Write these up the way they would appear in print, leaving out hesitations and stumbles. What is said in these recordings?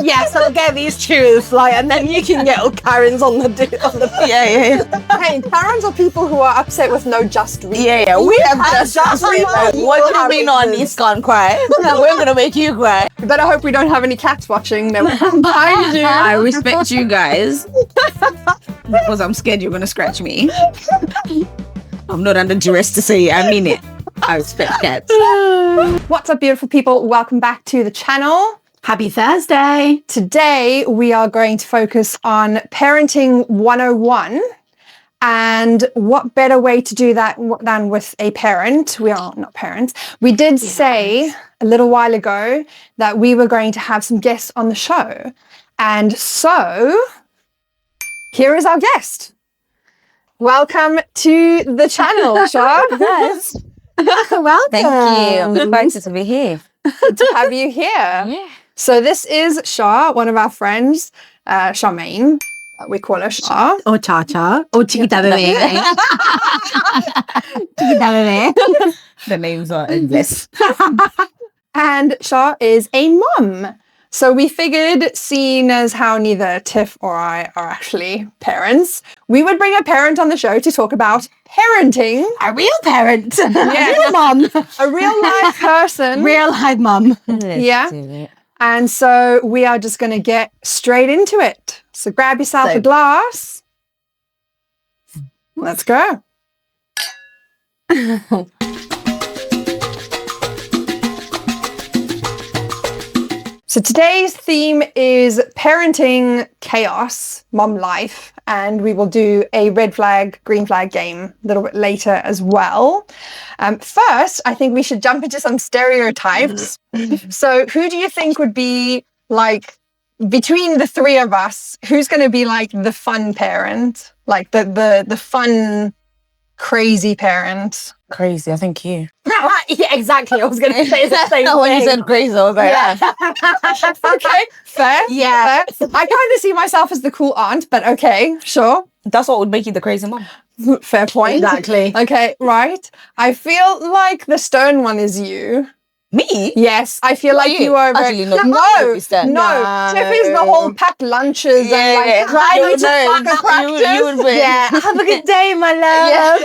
Yes, I'll get these truths, like, and then you can get all Karens on the Yeah. Hey, Karens are people who are upset with no just reason. Yeah. We have just reason. What do you mean on this can't cry? We're gonna make you cry. You better hope we don't have any cats watching. They're behind you. I respect you guys because I'm scared you're gonna scratch me. I'm not under duress to say I mean it. I respect cats. What's up, beautiful people? Welcome back to the channel. Happy Thursday. Today, we are going to focus on Parenting 101. And what better way to do that than with a parent? We are not parents. We did say a little while ago that we were going to have some guests on the show. And so, here is our guest. Welcome to the channel, Shah. Yes. Welcome. Thank you. I'm excited to be here. Good to have you here. Yeah. So this is Shah, one of our friends, Charmaine. We call her Shah. Or Cha-Cha. Or Chiquita Bebe. Chiquita Bebe. The names are endless. And Shah is a mum. So we figured, seeing as how neither Tiff or I are actually parents, we would bring a parent on the show to talk about parenting. A real parent. Yeah. A real mum. A real life person. Real life mum. Yeah. And so we are just going to get straight into it. So grab yourself a glass. Let's go. So today's theme is parenting chaos, mom life, and we will do a red flag, green flag game a little bit later as well. First, I think we should jump into some stereotypes. So who do you think would be like, between the three of us, who's going to be like the fun parent? Like the fun, crazy parent? Crazy, I think you. Yeah, exactly. I was going to say the same thing. When you said crazy, I was like, Okay, fair. Yeah. Fair. I kind of see myself as the cool aunt, but okay, sure. That's what would make you the crazy mom. Fair point. Exactly. Okay, right. I feel like the stone one is you. Me? Yes, I feel like you are very... Actually, no. No, Stern. no. Tiff is the whole packed lunches and like... Right, you we just know, fucking practice. You would be. Yeah. Have a good day, my love.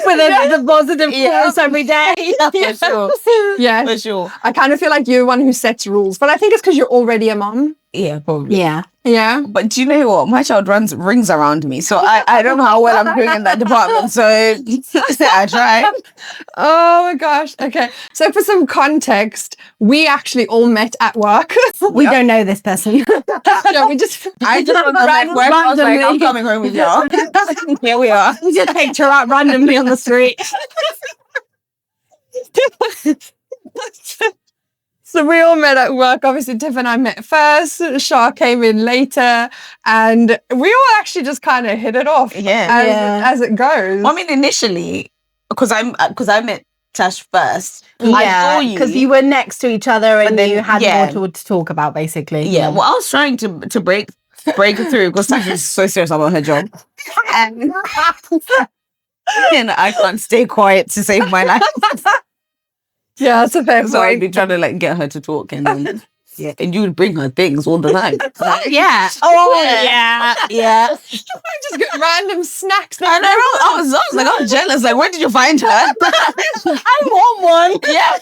With the positive quotes every day. For sure. Yeah, For sure. I kind of feel like you're one who sets rules, but I think it's because you're already a mom. Yeah, probably. Yeah. Yeah. But do you know what? My child rings around me, so I don't know how well I'm doing in that department. So I try. Oh my gosh. Okay. So for some context, we actually all met at work. We don't know this person. No, we just... I just remember like, when I was like, I'm coming home with y'all. Here we are. We just picked her up randomly on the street. So we all met at work. Obviously, Tiff and I met first. Shah came in later. And we all actually just kind of hit it off as it goes. I mean, initially, because I met Tash first. I Yeah, saw you. because you were next to each other and then, you had yeah. more to talk about, basically. Yeah, well, I was trying to break through because Tash is so serious about her job. And I can't stay quiet to save my life. Yeah, that's a fair So I'd point. be trying to like get her to talk and then and you would bring her things all the time. Yeah. Oh, yeah. Yeah. I just get random snacks. I know. I was like, I'm jealous. Like, where did you find her? I want one. Yeah,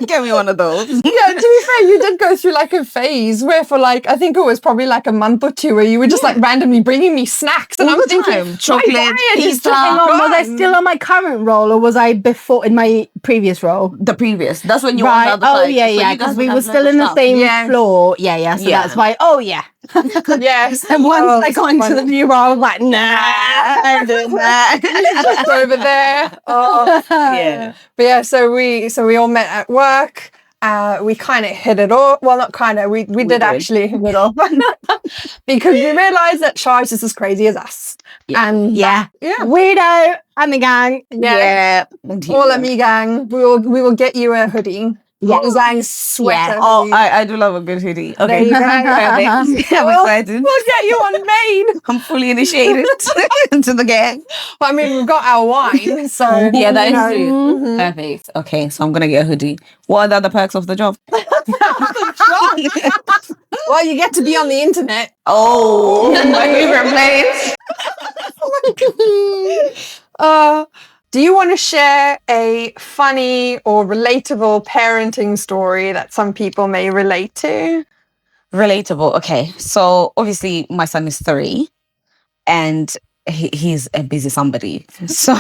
get me one of those. Yeah, to be fair, you did go through like a phase where for like, I think it was probably like a month or two where you were just like randomly bringing me snacks. And All I'm the thinking, time. Chocolate, my diet is pizza. just Hang on, was I gone. still on my current role or was I before in my previous role? The previous. That's when you were on Right. the other Oh, side. yeah, So yeah. you guys Because we would were have still loads in of the stuff. same Yeah. floor. Yeah, yeah. So Yeah. that's why, oh, yeah. Yes. And once Oh, I got into funny. the new role, I was like, nah, I'm doing that. Just over there. Oh. Yeah. But yeah, so we all met at work. We kind of hit it off. Well, not kind of. We did actually hit it off because we realized that Shah is just as crazy as us. Yeah. And Yeah. yeah, Weirdo and the gang. yeah. Yeah. All of me gang. We will get you a hoodie. Yeah. Design sweater. Oh, I do love a good hoodie. There Okay. you go. Perfect. I'm excited. We'll get you on main. I'm fully initiated into the gang. Well, I mean, we've got our wine, so Yeah, that you is know. true. Mhm. Perfect. Okay, so I'm gonna get a hoodie. What are the other perks of the job? Well, you get to be on the internet. Oh, my favorite place. Do you want to share a funny or relatable parenting story that some people may relate to? Relatable. Okay, so obviously my son is 3, and he's a busy somebody. So,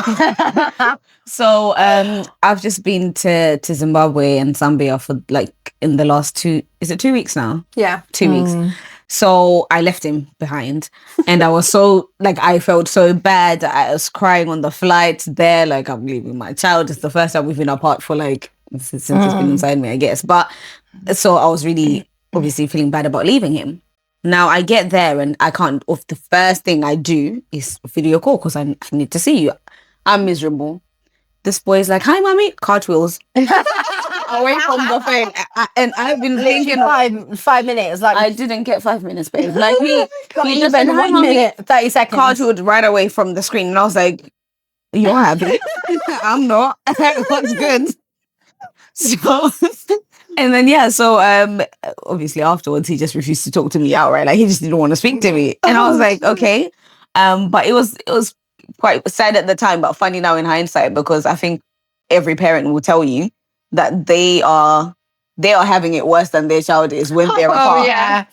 I've just been to Zimbabwe and Zambia for like in the last 2 weeks now? Yeah. 2 weeks. So I left him behind, and I was so like, I felt so bad. I was crying on the flight there. Like, I'm leaving my child. It's the first time we've been apart for like, since it's been inside me, I guess. But so I was really obviously feeling bad about leaving him. Now I get there and I can't, the first thing I do is video call because I need to see you. I'm miserable. This boy's like, hi, mommy, cartwheels. Away from the phone. And I've been thinking, 5 minutes. Like, I didn't get 5 minutes, babe. Like, he just even said, hi, 1 mommy, minute, 30 seconds. cartwheeled right away from the screen. And I was like, you're happy. I'm not. What's good? So, and then, so obviously afterwards, he just refused to talk to me outright. Like, he just didn't want to speak to me. And I was like, okay. But it was quite sad at the time, but funny now in hindsight, because I think every parent will tell you that they are having it worse than their child is when they're apart. Oh,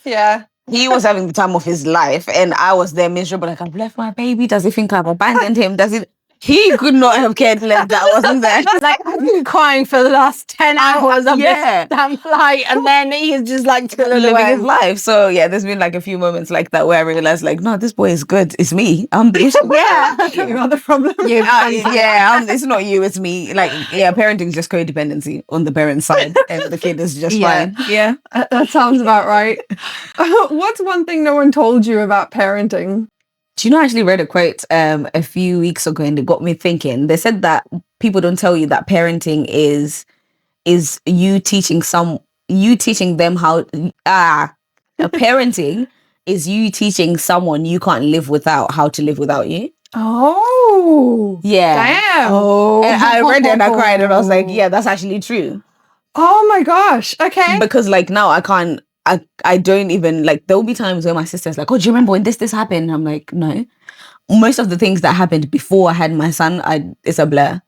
yeah. He was having the time of his life, and I was there miserable. Like, I've left my baby. Does he think I've abandoned him? He could not have cared less that I wasn't there. Like, I've been crying for the last 10 hours of this damn flight, and then he's just like living his life. So yeah, there's been like a few moments like that where I realized, like, no, this boy is good. It's me. I'm the issue. You are the problem. It's not you. It's me. Like, parenting is just codependency on the parent's side, and the kid is just fine. Yeah, that sounds about right. What's one thing no one told you about parenting? Do you know, I actually read a quote a few weeks ago, and it got me thinking. They said that people don't tell you that parenting is you teaching them how parenting is you teaching someone you can't live without how to live without you. Oh, yeah. Damn. Oh, and I read it and I cried, and I was like, yeah, that's actually true. Oh my gosh. Okay. Because like now I don't even, like, there'll be times where my sister's like, oh, do you remember when this happened? And I'm like, no. Most of the things that happened before I had my son, it's a blur.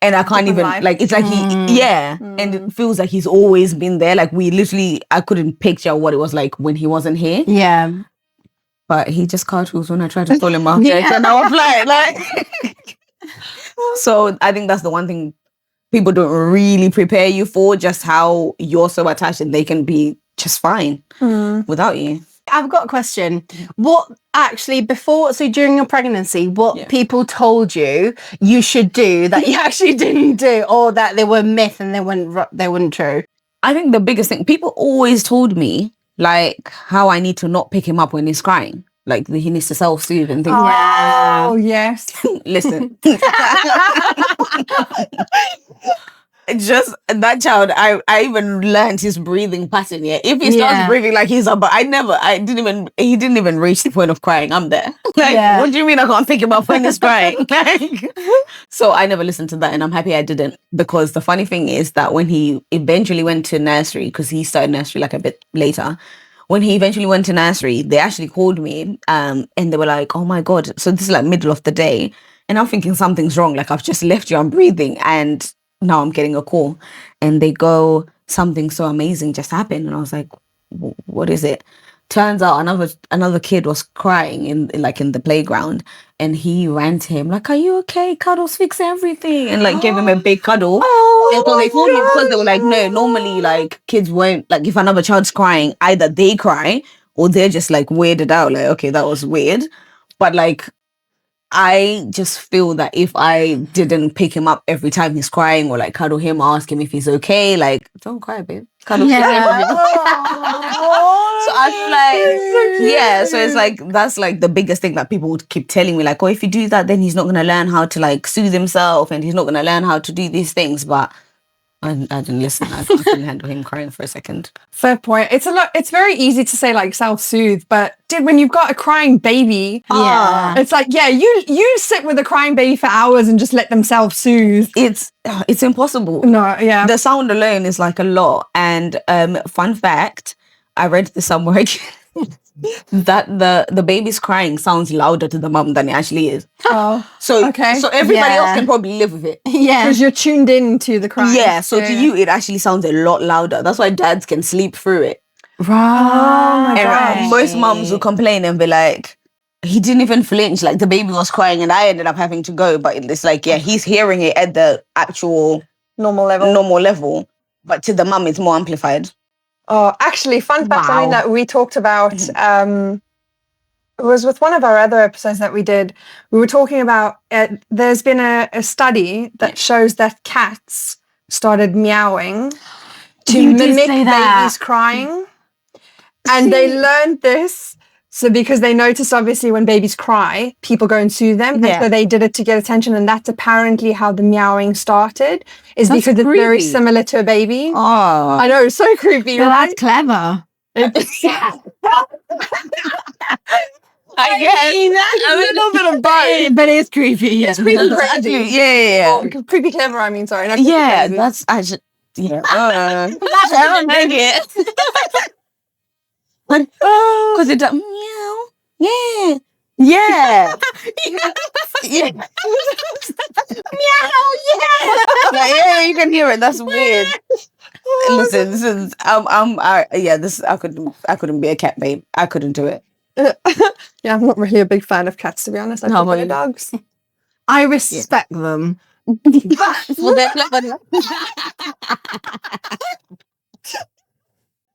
And I can't even, like, it's like and it feels like he's always been there. Like, I couldn't picture what it was like when he wasn't here. Yeah. But he just cartwheels when I tried to call him out. And I was like, so I think that's the one thing people don't really prepare you for, just how you're so attached and they can be just fine without you. I've got a question. What actually during your pregnancy, what people told you should do that you actually didn't do, or that they were myth and they weren't true? I think the biggest thing, people always told me, like, how I need to not pick him up when he's crying. Like, he needs to self-soothe and things. Oh, yes. Listen. Just that child, I even learned his breathing pattern. Yeah, if he starts breathing like he's up, he didn't even reach the point of crying. I'm there. Like, what do you mean I can't pick him up when he's crying? So I never listened to that, and I'm happy I didn't, because the funny thing is that when he eventually went to nursery, because he started nursery like a bit later, when he eventually went to nursery, they actually called me, and they were like, oh my God. So this is like middle of the day, and I'm thinking something's wrong. Like, I've just left you, I'm breathing, and now I'm getting a call, and they go, something so amazing just happened. And I was like, what is it? Turns out another kid was crying in the playground, and he ran to him like, are you okay? Cuddles fix everything, and like gave him a big cuddle. And so they told me, because they were like, no, normally like kids won't, like, if another child's crying, either they cry or they're just like weirded out, like, okay, that was weird. But like, I just feel that if I didn't pick him up every time he's crying, or like cuddle him, ask him if he's okay, like, don't cry, babe. Cuddle him. So I feel like, so it's like, that's like the biggest thing that people would keep telling me, like, oh, if you do that, then he's not going to learn how to like soothe himself, and he's not going to learn how to do these things. But I didn't listen. I couldn't handle him crying for a second. Fair point. It's very easy to say like self-soothe, but when you've got a crying baby, it's like, you sit with a crying baby for hours and just let them self-soothe. It's impossible. No, yeah. The sound alone is like a lot. And fun fact, I read this somewhere that the baby's crying sounds louder to the mum than it actually is. Oh, so okay. So everybody else can probably live with it. Yeah, because you're tuned in to the crying. Yeah, so to you it actually sounds a lot louder. That's why dads can sleep through it. right. And most mums will complain and be like, he didn't even flinch, like the baby was crying and I ended up having to go. But it's like, he's hearing it at the actual normal level. But to the mum it's more amplified. Oh, actually, fun fact, something that we talked about, it was with one of our other episodes that we did. We were talking about, there's been a study that shows that cats started meowing to mimic babies crying. And they learned this. So because they noticed, obviously, when babies cry, people go and soothe them. And so they did it to get attention. And that's apparently how the meowing started, is because it's very similar to a baby. Oh. I know, it's so creepy, right? That's clever. I guess. A little bit of both. But it's creepy. Yeah. It's creepy crazy. Yeah. Oh, creepy clever, I mean, sorry. Not creepy crazy. That's actually... Yeah. I don't like it. Because it does meow. Yeah. Yeah. Yeah. Meow. Yeah, you can hear it. That's weird. Listen, I couldn't be a cat babe. I couldn't do it. Yeah, I'm not really a big fan of cats, to be honest. I prefer dogs. I respect them. Well, they're clever.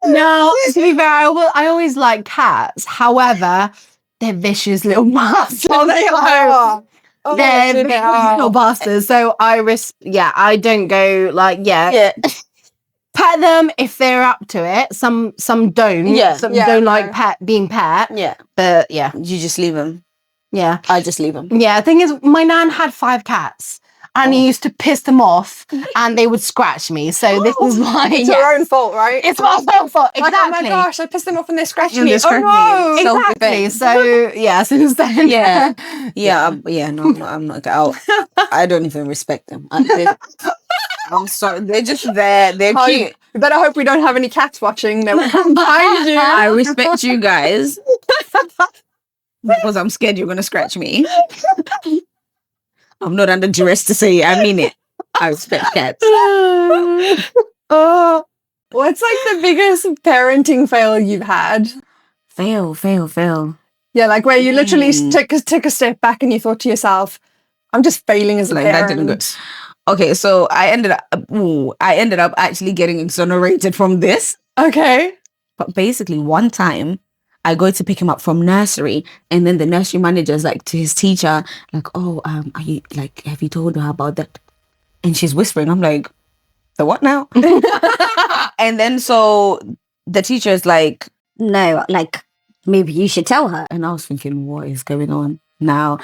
No, to be fair, I always like cats. However, they're vicious little bastards. Oh, they are. Oh, They're vicious little bastards. So I don't go like, pet them if they're up to it. Some don't. Yeah. Some don't like being pet. Yeah. But yeah. You just leave them. Yeah. I just leave them. Yeah. The thing is, my nan had 5 cats. And he used to piss them off, and they would scratch me. So this is why it's your own fault, right? It's my own fault. Exactly. Like, oh my gosh, I pissed them off and they're scratching me. Exactly. So since then, I'm not out. I don't even respect them. I'm sorry, they're just there. They're cute. You better hope we don't have any cats watching. They will come behind you. I respect you guys because I'm scared you're gonna scratch me. I'm not under duress to say it. I mean it. I respect cats. Oh, what's like the biggest parenting fail you've had? Fail. Yeah, like where you literally took a step back and you thought to yourself, "I'm just failing as a parent." That didn't go. Okay, so I ended up actually getting exonerated from this. Okay, but basically, one time, I go to pick him up from nursery, and then the nursery manager's like to his teacher, like, "Oh, are you like, have you told her about that?" And she's whispering. I'm like, "The what now?" And then so the teacher is like, "No, like maybe you should tell her." And I was thinking, what is going on now?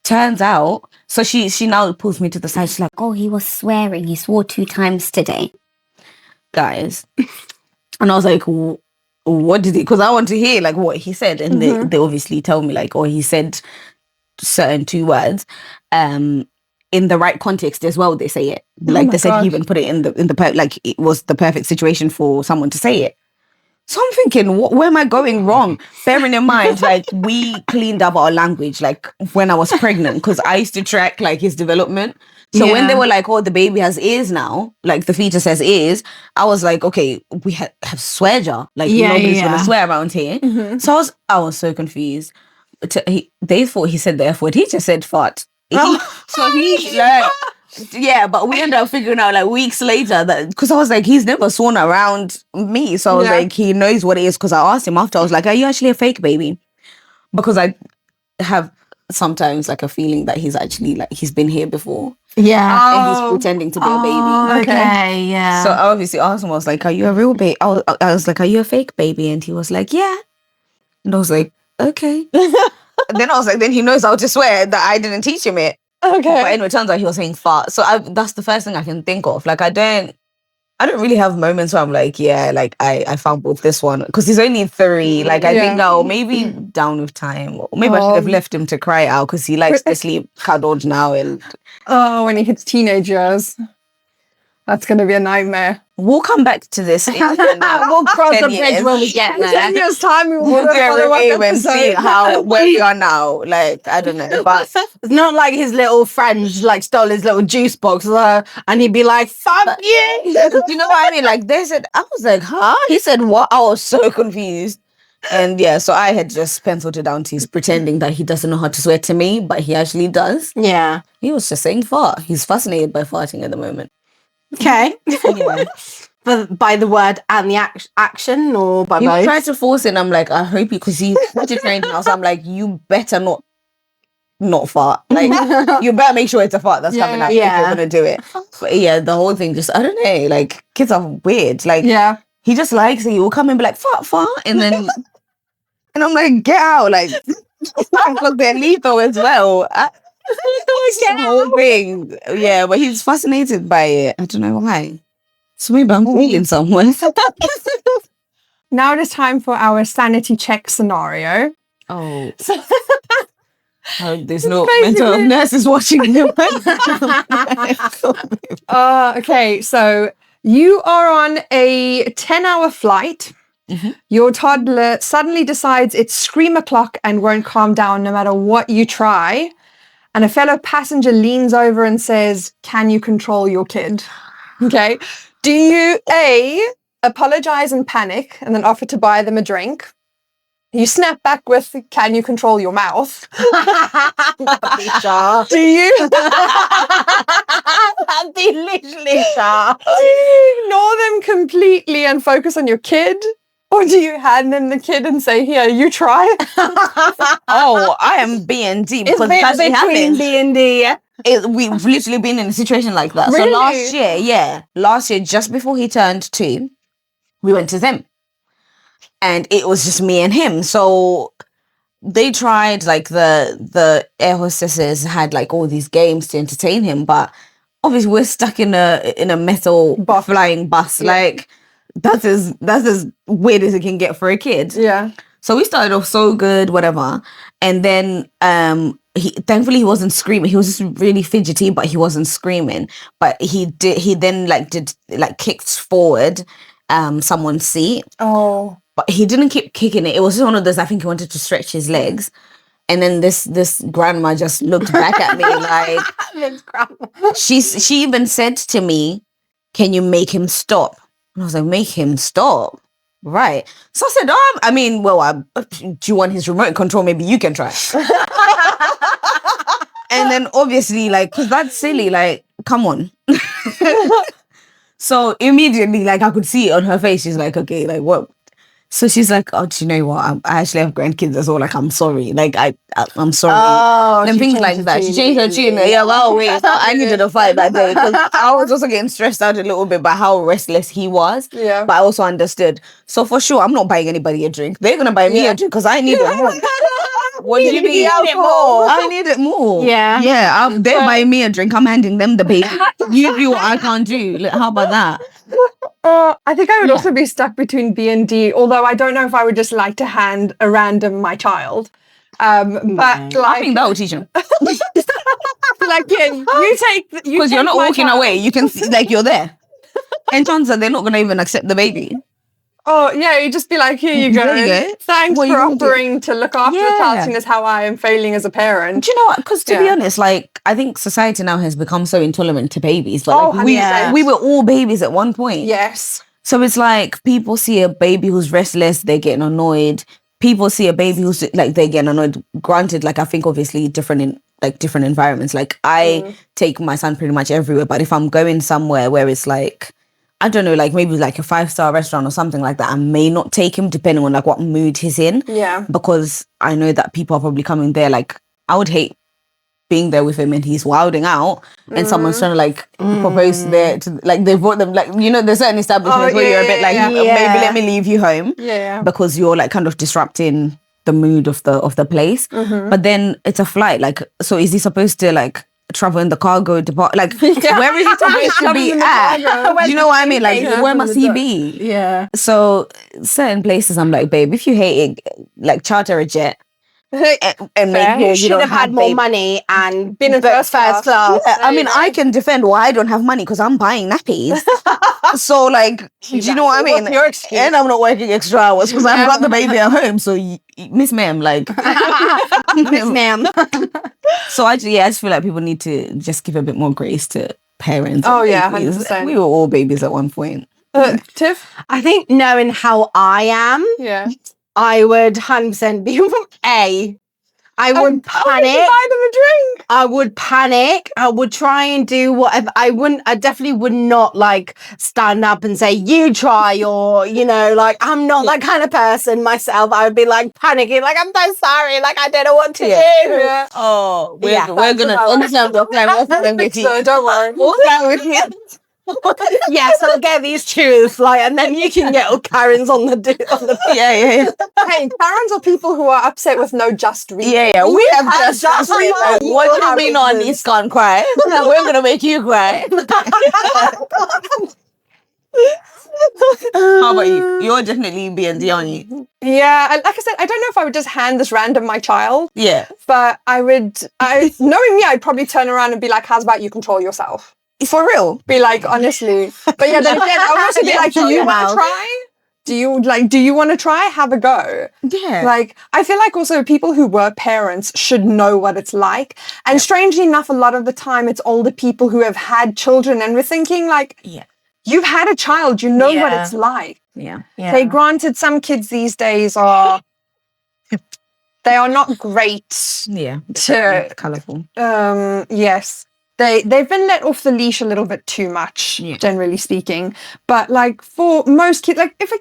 Turns out, so she now pulls me to the side. She's like, "Oh, he was swearing. He swore 2 times today, guys." And I was like, what did he, because I want to hear like what he said, and they obviously tell me like, he said certain 2 words in the right context as well. They say it like they said he even put it in the like it was the perfect situation for someone to say it. So I'm thinking, where am I going wrong? Bearing in mind, like we cleaned up our language like when I was pregnant, because I used to track like his development. So when they were like, "Oh, the baby has ears now," like the fetus has ears, I was like, okay, we have swear jar. Like nobody's gonna swear around here. So I was so confused. They thought he said the F word. He just said fart. So he like, but we ended up figuring out like weeks later that, because I was like, he's never sworn around me. So I was like, he knows what it is, because I asked him after. I was like, "Are you actually a fake baby?" Because I have sometimes like a feeling that he's actually like he's been here before. Yeah. And he's pretending to be a baby. Okay, yeah. So I obviously asked him, I was like, "Are you a real baby?" I was like, "Are you a fake baby?" And he was like, "Yeah." And I was like, "Okay." And then I was like, then he knows how to swear that I didn't teach him it. Okay. But anyway, it turns out he was saying fart. So that's the first thing I can think of. Like, I don't really have moments where I'm like, yeah, like I fumbled this one because he's only 3. Like, I think maybe down with time, or maybe I should have left him to cry out because he likes to sleep cuddled now. And when he hits teenagers, that's going to be a nightmare. We'll come back to this. We'll cross the bridge when we get there. 10 years time, We'll do a review and see where we are now. Like, I don't know, but it's not like his little friends like stole his little juice box and he'd be like, "Fuck you!" Do you know what I mean? Like, they said, I was like, huh? He said what? I was so confused. And yeah, so I had just penciled it down to he's pretending that he doesn't know how to swear to me, but he actually does. Yeah. He was just saying fart. He's fascinated by farting at the moment. Okay. Anyway. But by the word and the action, or by He both? tried to force it, and I'm like, I hope you, because he started training now, so I'm like, you better not fart. Like, you better make sure it's a fart that's coming out if you're gonna do it. But yeah, the whole thing just, I don't know, like, kids are weird. Like, he just likes it. He will come and be like, fart, and then, and I'm like, get out, like, because they're lethal as well. The whole thing. Yeah, but he's fascinated by it. I don't know why. So maybe I'm feeling somewhere. Now it is time for our sanity check scenario. Oh. There's no mental health nurses watching him. Okay, so you are on a 10-hour flight. Mm-hmm. Your toddler suddenly decides it's scream o'clock and won't calm down no matter what you try. And a fellow passenger leans over and says, "Can you control your kid?" Okay. Do you A, apologize and panic and then offer to buy them a drink? You snap back with, "Can you control your mouth?" Do you? That'd be literally sharp. Do you ignore them completely and focus on your kid? Or do you hand them the kid and say, "Here, you try"? Oh, I am B and D because it's that's between B and D. We've literally been in a situation like that. Really? So last year, just before he turned 2, we went to them. And it was just me and him. So they tried, like, the air hostesses had like all these games to entertain him, but obviously we're stuck in a metal flying bus. Yeah. Like, that's as weird as it can get for a kid. Yeah. So we started off so good, whatever. And then thankfully he wasn't screaming. He was just really fidgety, but he wasn't screaming. But he then kicked forward someone's seat. Oh. But he didn't keep kicking it. It was just one of those, I think he wanted to stretch his legs. And then this grandma just looked back at me like, This grandma. she even said to me, "Can you make him stop?" And I was like, "Make him stop?" Right. So I said, do you want his remote control? Maybe you can try. And then obviously, like, because that's silly, like, come on. So immediately, like, I could see it on her face. She's like, okay, like, what? So she's like, "Oh, do you know what? I actually have grandkids as well. Like, I'm sorry. Like, I'm sorry." Oh, and things like that. She changed her tune. Yeah, well, wait. I needed a fight that day because I was also getting stressed out a little bit by how restless he was. Yeah. But I also understood. So for sure, I'm not buying anybody a drink. They're gonna buy me a drink because I need it more. What do you mean? I need it more. Yeah. Yeah. They're buying me a drink. I'm handing them the baby. You do what I can't do. Like, how about that? I think I would also be stuck between B and D, although I don't know if I would just like to hand a random my child. But like, I think that will teach him. Like, you take because you're not walking away. You can see, like, you're there. And chances are they're not going to even accept the baby. Oh, yeah, you just be like, "Here you go. There you go. Thanks What for you gonna do?" offering to look after the child, seeing as how I am failing as a parent." Do you know what? Because to be honest, like, I think society now has become so intolerant to babies. But like, 100%. we were all babies at one point. Yes. So it's like people see a baby who's restless, they're getting annoyed. People see a baby who's like, they're getting annoyed. Granted, like, I think obviously different environments. Like, I take my son pretty much everywhere. But if I'm going somewhere where it's like, I don't know, like maybe like a 5-star restaurant or something like that, I may not take him depending on like what mood he's in. Yeah. Because I know that people are probably coming there. Like, I would hate being there with him and he's wilding out and someone's trying to like propose there to, like, they brought them, like, you know, there's certain establishments where you're a bit like, maybe let me leave you home. Yeah. Because you're like kind of disrupting the mood of the place. But then it's a flight. Like, so is he supposed to like travel in the cargo department. Like, where is he supposed to be at? Do you know what I mean? Like, where must he be? Yeah. So certain places, I'm like, babe, if you hate it, like charter a jet. And make sure You should have had more money and been in first class. Yeah, I mean, I can defend why I don't have money because I'm buying nappies. So, like, do you know what I mean? What's your excuse? And I'm not working extra hours because I've got the baby at home. So, Miss Ma'am, like, Miss Ma'am. so I just feel like people need to just give a bit more grace to parents. Oh, and yeah, babies. 100%. We were all babies at one point. Tiff? I think knowing how I am, Yeah. I would 100% be I would panic. Buy them a drink. I would panic. I would try and do whatever. I definitely would not like stand up and say, you try, or, you know, like, I'm not that kind of person myself. I would be like panicking, like, I'm so sorry. Like, I don't know what to do. Yeah. Oh, we're Yeah, going to understand what So don't worry. Yes, I'll get these chews, like, and then you can get all Karens on the Yeah. Hey, Karens are people who are upset with no just reason. Yeah. We have have just reason. like, what do you mean our niece can't cry? We're going to make you cry. How about you? You're definitely B&D, aren't you? Yeah, like I said, I don't know if I would just hand this random my child, Yeah. but knowing me, I'd probably turn around and be like, how's about you control yourself? For real. Be like, honestly. But yeah, then again, I would also be Yeah, like, do you want to mouth. try? Do you want to try? Have a go. Yeah. Like, I feel like also people who were parents should know what it's like. And strangely enough, a lot of the time it's older people who have had children, and we're thinking like, you've had a child, you know what it's like. Yeah. Okay, granted, some kids these days they are not great. Yeah. Colourful. Yes. They've been let off the leash a little bit too much, generally speaking. But like for most kids, like if a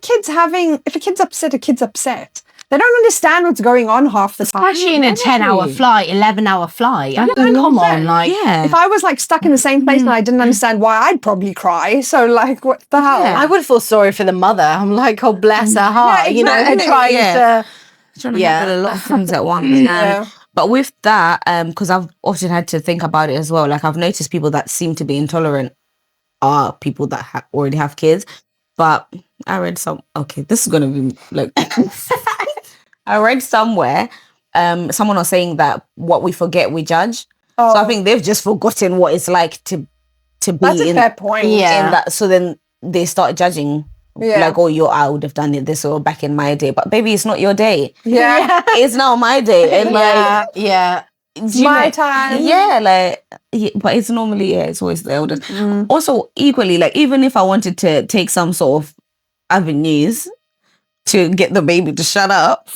kid's upset, a kid's upset. They don't understand what's going on half the time. Especially in a 10-hour flight, 11-hour flight. I mean, come on, like, If I was like stuck in the same place and I didn't understand why, I'd probably cry. So like, what the hell? I would feel sorry for the mother. I'm like, oh, bless her heart, you know, exactly. trying to. Trying to handle a lot of things at once. But with that, because I've often had to think about it as well, like I've noticed people that seem to be intolerant are people that already have kids. But I read this is going to be like, I read somewhere, someone was saying that what we forget, we judge. So I think they've just forgotten what it's like to be That's a fair point. in that. So then they start judging. Like, oh, I would have done it this or back in my day. But baby, it's not your day. Yeah. It's now my day. And It's my time. Yeah, like, but it's normally, it's always the elders. Also, equally, like, even if I wanted to take some sort of avenues to get the baby to shut up,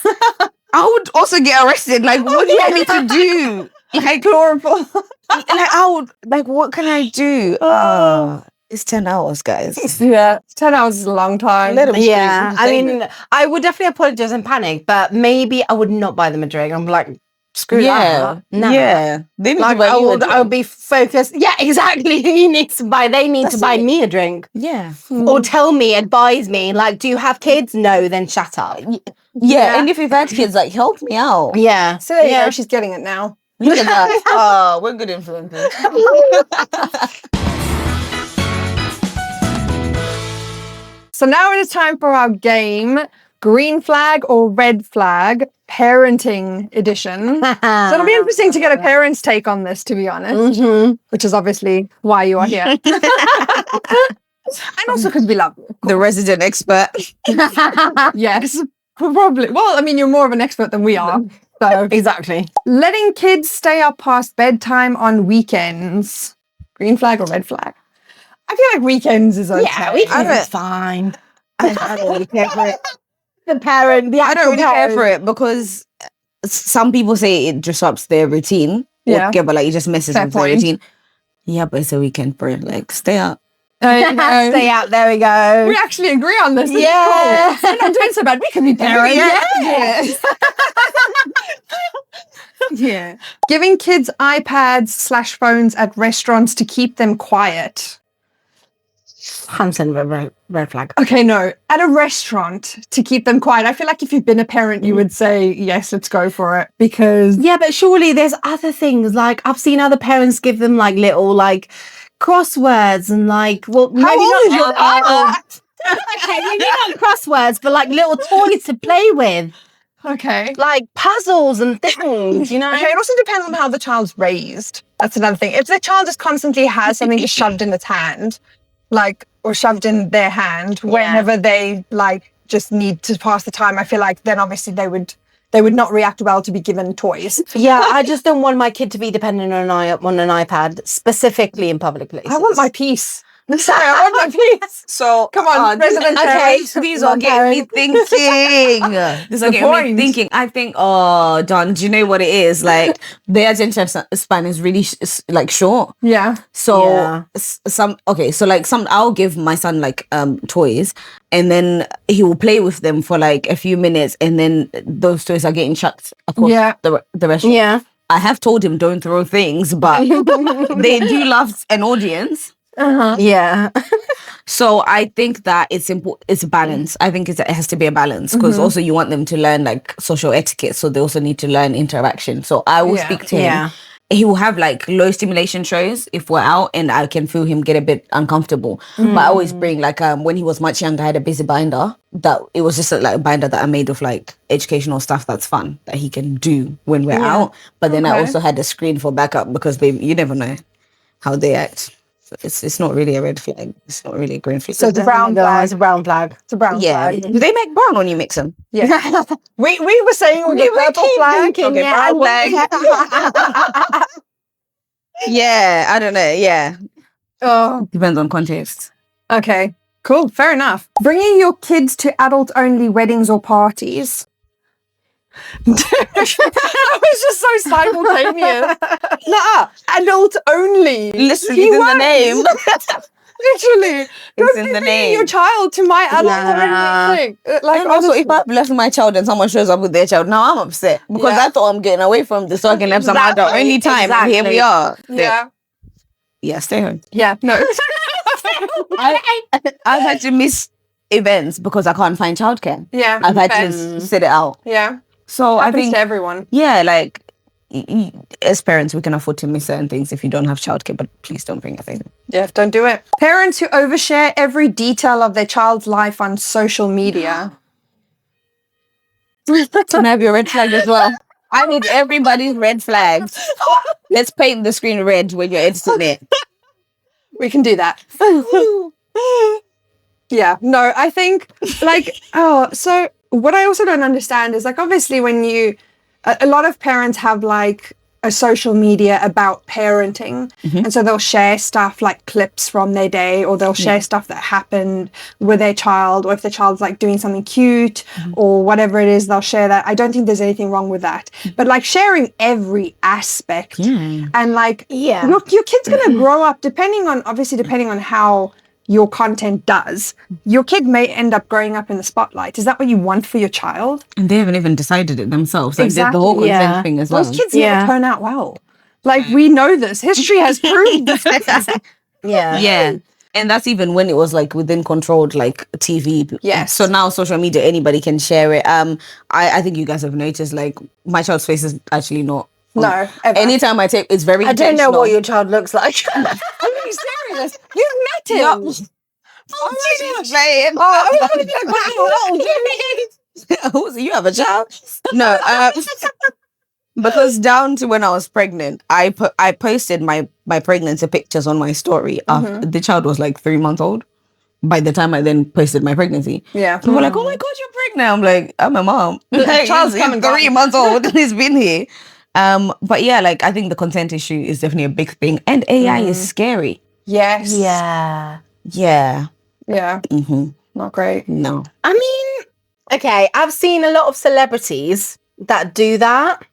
I would also get arrested. Like, what do I need to do? Like, horrible. Like, I would, like, what can I do? It's 10 hours, guys. Yeah, 10 hours is a long time. Yeah, I mean, I would definitely apologize and panic, but maybe I would not buy them a drink. I'm like, screw that. No. Yeah. They need Like, to buy you a drink. I would be focused. Yeah, exactly. They need to buy me a drink. Yeah. Or advise me, like, do you have kids? No, then shut up. Yeah. And if you've had kids, like, help me out. Yeah. So there you go, she's getting it now. Look at that. Oh, we're good influencers. So now it is time for our game, Green Flag or Red Flag, Parenting Edition. So it'll be interesting to get a parent's take on this, to be honest, which is obviously why you are here. And also because we love you. The resident expert. Yes, probably. Well, I mean, you're more of an expert than we are. So Exactly. letting kids stay up past bedtime on weekends. Green flag or red flag? I feel like weekends is okay. Yeah, weekends is fine. I don't really care for it. The parent, I don't really care for it because some people say it disrupts their routine. Yeah. But like it just messes Fair with their point. routine. Yeah, but it's a weekend for it. Like, stay up. Stay out. There we go. We actually agree on this. This is Yeah. cool. We're not doing so bad. We can be parents. Yeah. Yeah. Giving kids iPads/phones at restaurants to keep them quiet. 100% red flag. Okay, no. At a restaurant, to keep them quiet, I feel like if you've been a parent, you would say, yes, let's go for it. Because... Yeah, but surely there's other things. Like, I've seen other parents give them, like, little, like, crosswords and, like, well, maybe How old not is your child? Okay, maybe not crosswords, but, like, little toys to play with. Okay. Like, puzzles and things, you know? Okay, it also depends on how the child's raised. That's another thing. If the child just constantly has something just shoved in its hand, like, or shoved in their hand whenever they, like, just need to pass the time, I feel like then obviously they would not react well to be given toys. Yeah, I just don't want my kid to be dependent on an iPad, specifically in public places. I want my peace. Sorry, I want my peace. So come on, President okay, these are getting me thinking. These are getting me thinking. I think, oh, Don, do you know what it is? Like, their attention span is really like short. Yeah. So I'll give my son like toys, and then he will play with them for like a few minutes, and then those toys are getting chucked across the restaurant. Yeah. I have told him don't throw things, but they do love an audience. Yeah. So I think that it's important. It's a balance. I think it has to be a balance, because also you want them to learn like social etiquette, so they also need to learn interaction. So I will speak to him. Yeah. He will have like low stimulation shows if we're out, and I can feel him get a bit uncomfortable. But I always bring like when he was much younger, I had a busy binder that it was just like a binder that I made of like educational stuff that's fun that he can do when we're out. But then I also had a screen for backup, because you never know how they act. So it's not really a red flag. It's not really a green flag. So it's a brown flag. It's a brown flag. It's a brown flag. Do they make brown when you mix them? Yeah. we were saying the purple flag. Okay, brown flag. Yeah, I don't know. Yeah. Oh. Depends on context. Okay. Cool. Fair enough. Bringing your kids to adult-only weddings or parties. That was just so simultaneous. Nah, adult only. Literally, it's in the name. Literally, It's in the name. Your child to my adult only thing. Like, And also, if I've left my child and someone shows up with their child, now I'm upset, because I thought I'm getting away from this, so I can have some adult only time. And here we are. Yeah, stay home. Yeah. No. I've had to miss events because I can't find childcare. Yeah. I've had to sit it out. Yeah. So Happens I think to everyone. Yeah, like as parents, we can afford to miss certain things if you don't have childcare, but please don't bring us in. Yeah, don't do it. Parents who overshare every detail of their child's life on social media. Can I have your red flag as well? I need everybody's red flags. Let's paint the screen red when you're editing it. We can do that. Yeah, no, I think so what I also don't understand is like, obviously when a lot of parents have like a social media about parenting, and so they'll share stuff like clips from their day, or they'll share stuff that happened with their child, or if the child's like doing something cute or whatever it is, they'll share that. I don't think there's anything wrong with that, but like sharing every aspect and like your kid's gonna grow up depending on how your content does. Your kid may end up growing up in the spotlight. Is that what you want for your child? And they haven't even decided it themselves. Like Exactly. the whole consent thing as well. Those kids never turn out well. Like, we know this. History has proved this. Yeah. And that's even when it was like within controlled like TV. Yes. So now social media, anybody can share it. I think you guys have noticed like my child's face is actually not. No, ever. Anytime I take, it's very I don't know what your child looks like. Are you serious? You've met him. You have a child? No, because down to when I was pregnant, I posted my pregnancy pictures on my story. The child was like 3 months old by the time I then posted my pregnancy. Yeah. People were like, "Oh my God, you're pregnant!" I'm like, "I'm a mom. The child's coming 3 months old and he's been here." But yeah, like I think the consent issue is definitely a big thing, and AI is scary. Yes. Yeah. Yeah. Yeah. Not great. No. I mean, okay, I've seen a lot of celebrities that do that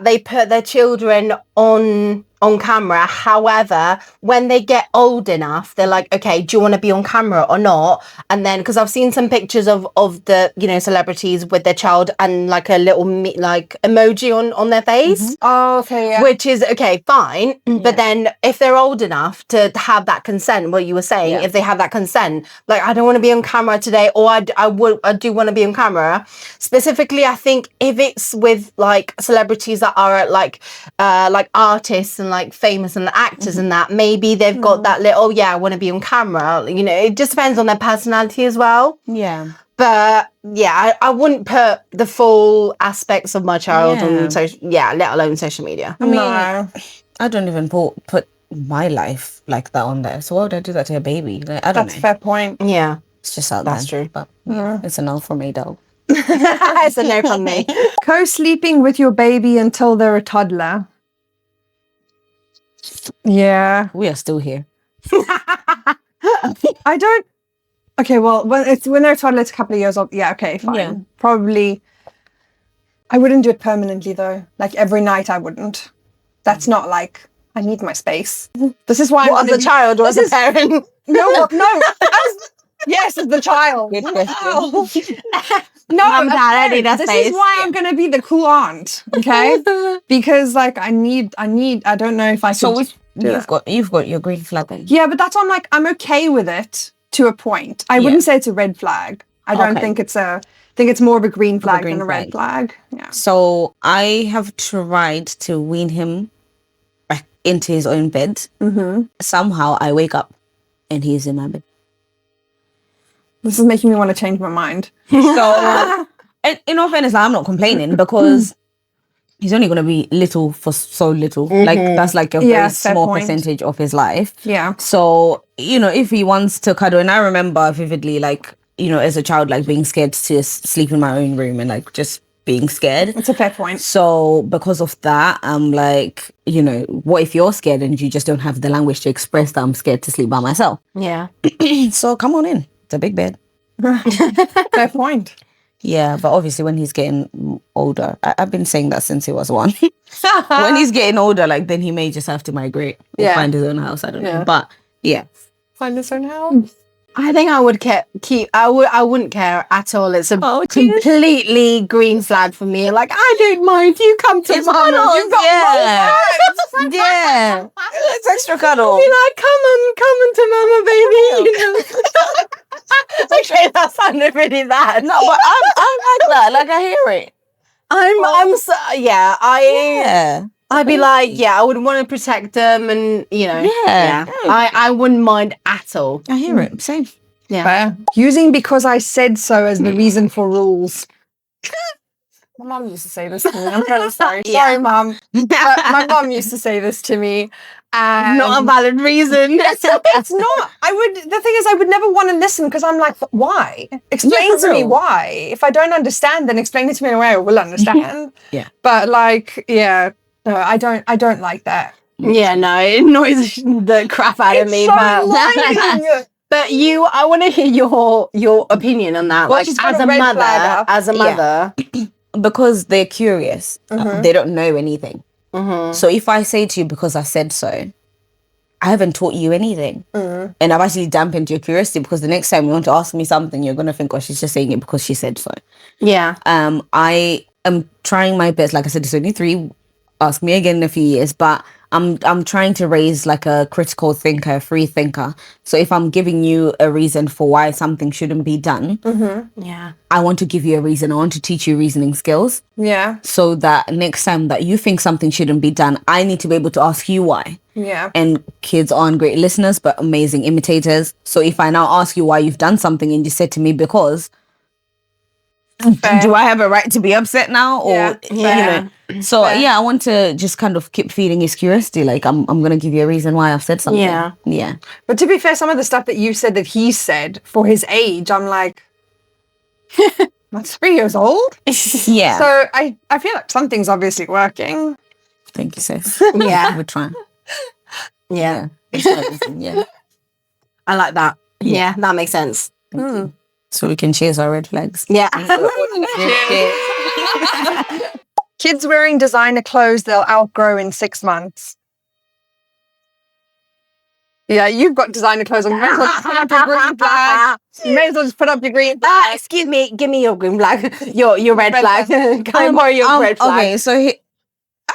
they put their children on on camera. However, when they get old enough, they're like, okay, do you want to be on camera or not? And then, because I've seen some pictures of the, you know, celebrities with their child and like a little like emoji on their face. Oh, okay, yeah. Which is, okay, fine. But then if they're old enough to have that consent, what you were saying, if they have that consent, like, I don't want to be on camera today, or I do want to be on camera. Specifically, I think if it's with like celebrities that are like artists and like famous and actors and that, maybe they've got that little, I want to be on camera. You know, it just depends on their personality as well. Yeah. But I wouldn't put the full aspects of my child on let alone social media. I mean, I don't even put my life like that on there. So why would I do that to a baby? Like, I don't know. That's a fair point. Yeah. It's just out That's there. true. But it's a no for me, though. It's a no from me. Co-sleeping with your baby until they're a toddler. Yeah. We are still here. I don't. Okay, well, when they're a toddler, it's a couple of years old. Yeah, okay, fine. Yeah. Probably. I wouldn't do it permanently, though. Like, every night I wouldn't. That's not like, I need my space. This is why What, as a child or as a parent? No. Yes, as the child. Good question. No, Mum, Dad, I need a this space. is why I'm gonna be the cool aunt, okay? Because like I don't know if I So could. you've got your green flag then. Yeah, but that's on like I'm okay with it to a point. I wouldn't say it's a red flag. I don't think it's I think it's more of a green flag than a red flag. Yeah. So I have tried to wean him back into his own bed. Somehow I wake up and he's in my bed. This is making me want to change my mind. So, and in all fairness, I'm not complaining because he's only going to be little for so little. Like, that's like a very small percentage of his life. Yeah. So, you know, if he wants to cuddle, and I remember vividly, like, you know, as a child, like being scared to sleep in my own room and like just being scared. It's a fair point. So because of that, I'm like, you know, what if you're scared and you just don't have the language to express that I'm scared to sleep by myself? Yeah. So come on in. It's a big bed. Fair point. Yeah, but obviously when he's getting older, I've been saying that since he was 1. When he's getting older, like then he may just have to migrate or find his own house. I don't know. But yeah. Find his own house. I think I would keep. I wouldn't care at all. It's a completely green flag for me. Like, I don't mind. You come to mum. You've got yeah. It's extra cuddle. be like, come into mama, baby. You know? Okay, that sounded really bad. No, but I'm like that. Like I hear it. I'm so I'd be like, I would want to protect them, and you know, I wouldn't mind at all. I hear it. Same. Yeah. Fair. Using because I said so as the reason for rules. My mum used to say this to me. I'm really sorry. Sorry, mum. My mum used to say this to me. And Not a valid reason. it's not. The thing is, I would never want to listen because I'm like, why? Explain to me why. If I don't understand, then explain it to me in a way I will understand. Yeah. But like, no, I don't like that. Yeah, no, it annoys the crap out of me. So annoying. But I want to hear your opinion on that. Well, like, she's got a red flag up. mother. Because they're curious. They don't know anything. So if I say to you because I said so, I haven't taught you anything. And I've actually dampened your curiosity because the next time you want to ask me something, you're going to think, oh, she's just saying it because she said so. Yeah. I am trying my best. Like I said, it's only 3. Ask me again in a few years, but I'm trying to raise like a critical thinker, free thinker. So if I'm giving you a reason for why something shouldn't be done, I want to give you a reason. I want to teach you reasoning skills. Yeah. So that next time that you think something shouldn't be done, I need to be able to ask you why. Yeah. And kids aren't great listeners, but amazing imitators. So if I now ask you why you've done something and you said to me because, do I have a right to be upset now? Or you know? So I want to just kind of keep feeding his curiosity. Like I'm gonna give you a reason why I've said something. Yeah. But to be fair, some of the stuff that you said that he said for his age, I'm like, that's 3 years old. Yeah. So I feel like something's obviously working. Thank you, sis. Yeah. We're trying. Yeah. Yeah. I like that. Yeah, that makes sense. So we can chase our red flags. Yeah. Kids wearing designer clothes they'll outgrow in 6 months. Yeah, you've got designer clothes on. You may as well just put up your green flag. You may as well just put up your green flag. Excuse me, give me your green flag. Your red flag. Can I borrow your red flag? Okay, so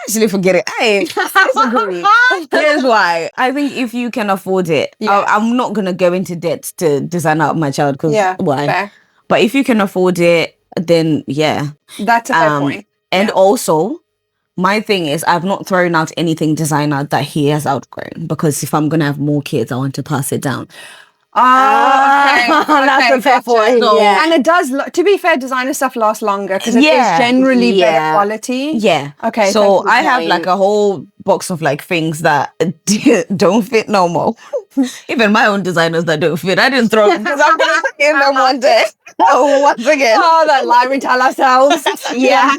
actually forget it. I disagree. Here's why. I think if you can afford it, I'm not gonna go into debt to design out my child because why? Fair. But if you can afford it, then yeah. That's a fair point. And also, my thing is, I've not thrown out anything designer that he has outgrown because if I'm gonna have more kids, I want to pass it down. That's a fair point. So, And it does, to be fair, designer stuff lasts longer because it is generally better quality. Yeah. Okay. So I have like a whole box of like things that don't fit no more. Even my own designers that don't fit, I didn't throw them because I'm going to in them one day. Oh, once again. Oh, that lie we tell ourselves. Yeah.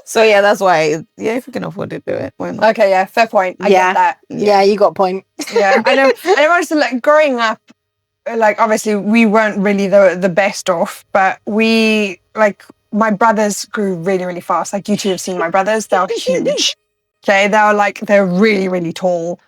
So yeah, that's why. Yeah, if you can afford it, do it. Why not? Okay, yeah, fair point. I get that. Yeah, you got a point. Yeah, I know. I also like growing up. Like obviously, we weren't really the best off, but we like my brothers grew really really fast. Like you two have seen my brothers; they're huge. Okay, they're really really tall.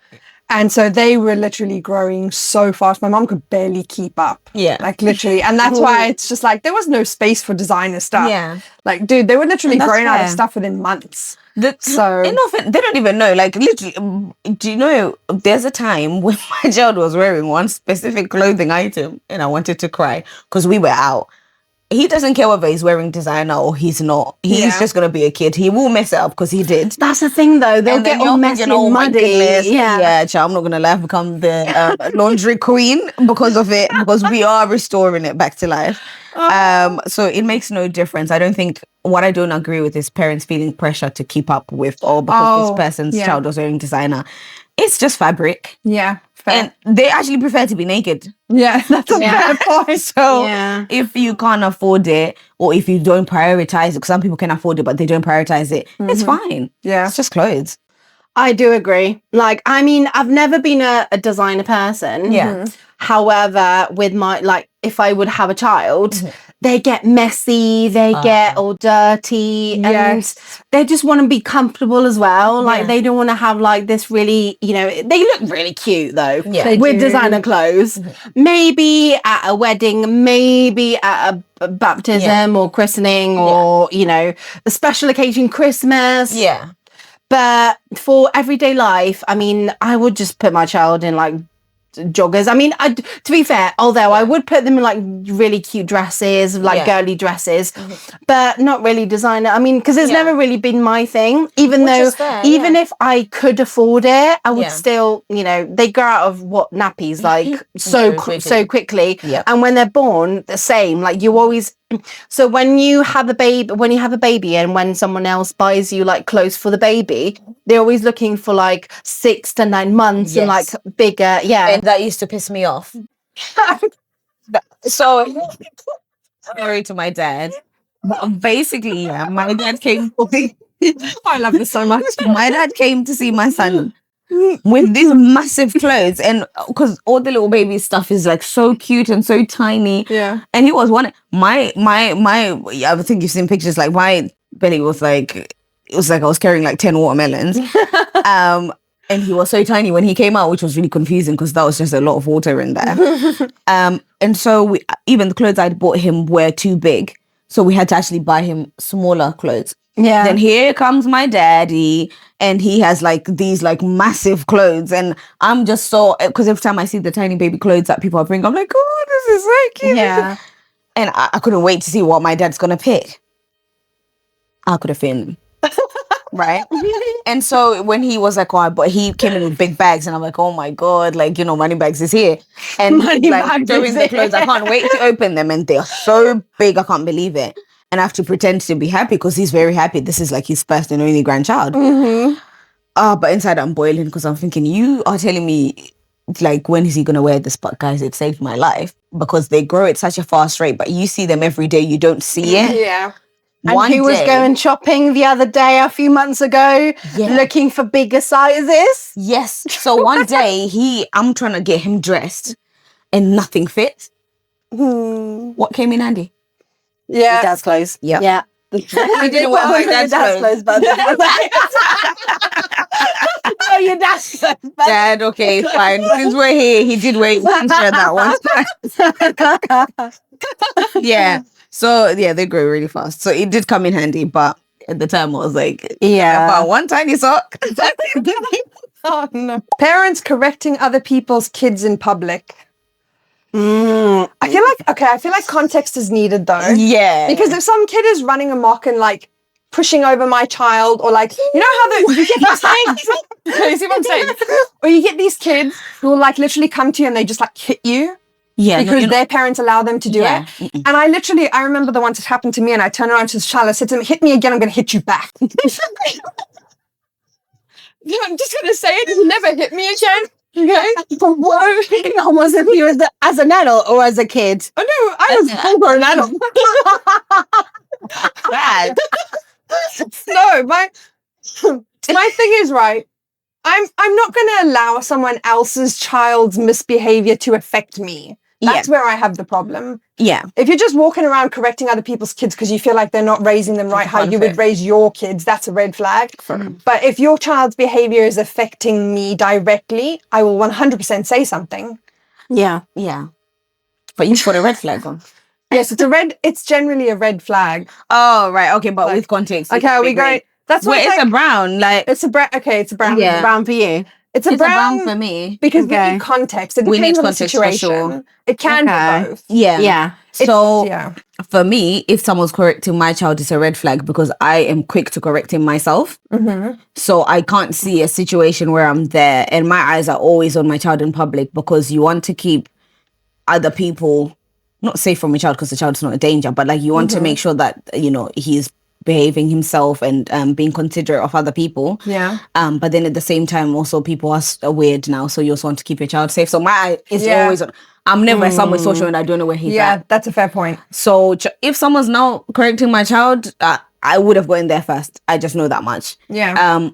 And so they were literally growing so fast. My mom could barely keep up. Yeah. Like literally. And that's why it's just like, there was no space for designer stuff. Yeah. Like, dude, they were literally growing out of stuff within months. So they don't even know. Like literally, do you know, there's a time when my child was wearing one specific clothing item and I wanted to cry because we were out. He doesn't care whether he's wearing designer or he's not. He's just going to be a kid. He will mess it up because he did. That's the thing though. They'll get all messy and muddy. Yeah, child, I'm not going to lie, become the laundry queen because of it, because we are restoring it back to life. So it makes no difference. I don't think, what I don't agree with is parents feeling pressure to keep up with, because this person's child was wearing designer. It's just fabric. Yeah. Fair. And they actually prefer to be naked. Yeah, that's a fair point. So if you can't afford it, or if you don't prioritize it, because some people can afford it, but they don't prioritize it, it's fine. Yeah. It's just clothes. I do agree. Like, I mean, I've never been a designer person. Yeah. However, with my, like, if I would have a child, they get messy, they get all dirty, and they just want to be comfortable as well. Like, they don't want to have, like, this really, you know, they look really cute, though, with designer clothes. Maybe at a wedding, maybe at a baptism or christening or, you know, a special occasion, Christmas. Yeah. But for everyday life, I mean, I would just put my child in, like, joggers. I mean, to be fair, although I would put them in like really cute dresses, like girly dresses, but not really designer. I mean, because it's never really been my thing. Even even if I could afford it, I would still, you know, they grow out of nappies like so quickly. And when they're born, the same. Like you always. So when you have a baby, and when someone else buys you like clothes for the baby, they're always looking for like 6 to 9 months and like bigger. Yeah. And that used to piss me off. So sorry to my dad. But basically, my dad came. I love this so much. My dad came to see my son with these massive clothes, and because all the little baby stuff is like so cute and so tiny, and he was my I think you've seen pictures, like my belly was like, it was like I was carrying like 10 watermelons. And he was so tiny when he came out, which was really confusing because that was just a lot of water in there. And so even the clothes I'd bought him were too big, so we had to actually buy him smaller clothes. Yeah. Then here comes my daddy, and he has like these like massive clothes, and I'm just so, because every time I see the tiny baby clothes that people are bringing, I'm like, oh, this is so cute. Yeah. And I couldn't wait to see what my dad's gonna pick. I could have fit in them. Right? And so when he was like, but he came in with big bags, and I'm like, oh my God, like, you know, money bags is here. And Money like bags showing is the clothes, I can't wait to open them, and they're so big, I can't believe it. And I have to pretend to be happy because he's very happy. This is like his first and only grandchild. But inside I'm boiling because I'm thinking, you are telling me, like, when is he going to wear this? But guys, it saved my life because they grow at such a fast rate, but you see them every day, you don't see it. Yeah. And he was going shopping the other day, a few months ago, looking for bigger sizes. Yes. So one day I'm trying to get him dressed and nothing fits. What came in handy? Yeah. Dad's clothes. Yep. Yeah. I didn't wear my dad's clothes. but Oh, your dad's Dad, okay, fine. Since we're here, he did wait and share that one. Yeah. So yeah, they grow really fast. So it did come in handy, but at the time I was like, Yeah. about one tiny sock. Oh no. Parents correcting other people's kids in public. I feel like context is needed though. Yeah. Because if some kid is running amok and like pushing over my child, or like, you know how you get these kids, you see what I'm saying? Or you get these kids who will like literally come to you and they just like hit you. Yeah. Because their parents allow them to do it. Mm-mm. And I remember the ones that happened to me, and I turned around to this child, I said to him, hit me again, I'm going to hit you back. Yeah, I'm just going to say it, he'll never hit me again. Okay? But what was it you as an adult or as a kid? Oh no, I was full-grown adult. Bad. No, my thing is, right, I'm not going to allow someone else's child's misbehavior to affect me. That's where I have the problem. Yeah. If you're just walking around correcting other people's kids because you feel like they're not raising them right how you would raise your kids, that's a red flag. But if your child's behavior is affecting me directly, I will 100% say something. Yeah. Yeah. But you put a red flag on. Yes, it's generally a red flag. Oh, right. Okay, but with context. Okay, are we going? That's what it's a brown. Like it's a brown. Okay, it's a brown. Yeah. Brown for you. It's a brown for me. because we need context. It We need depends on the context for situation. sure. It can be both. Yeah. Yeah. So Yeah. for me, if someone's correcting my child, it's a red flag because I am quick to correcting myself. So I can't see a situation where I'm there and my eyes are always on my child in public because you want to keep other people not safe from your child because the child's not a danger, but like you want to make sure that, you know, he's behaving himself and being considerate of other people. Yeah. But then at the same time, also people are weird now, so you also want to keep your child safe. So my eye is always on. I'm never somewhere social and I don't know where he's at. Yeah, that's a fair point. So if someone's now correcting my child, I would have gone there first. I just know that much. Yeah.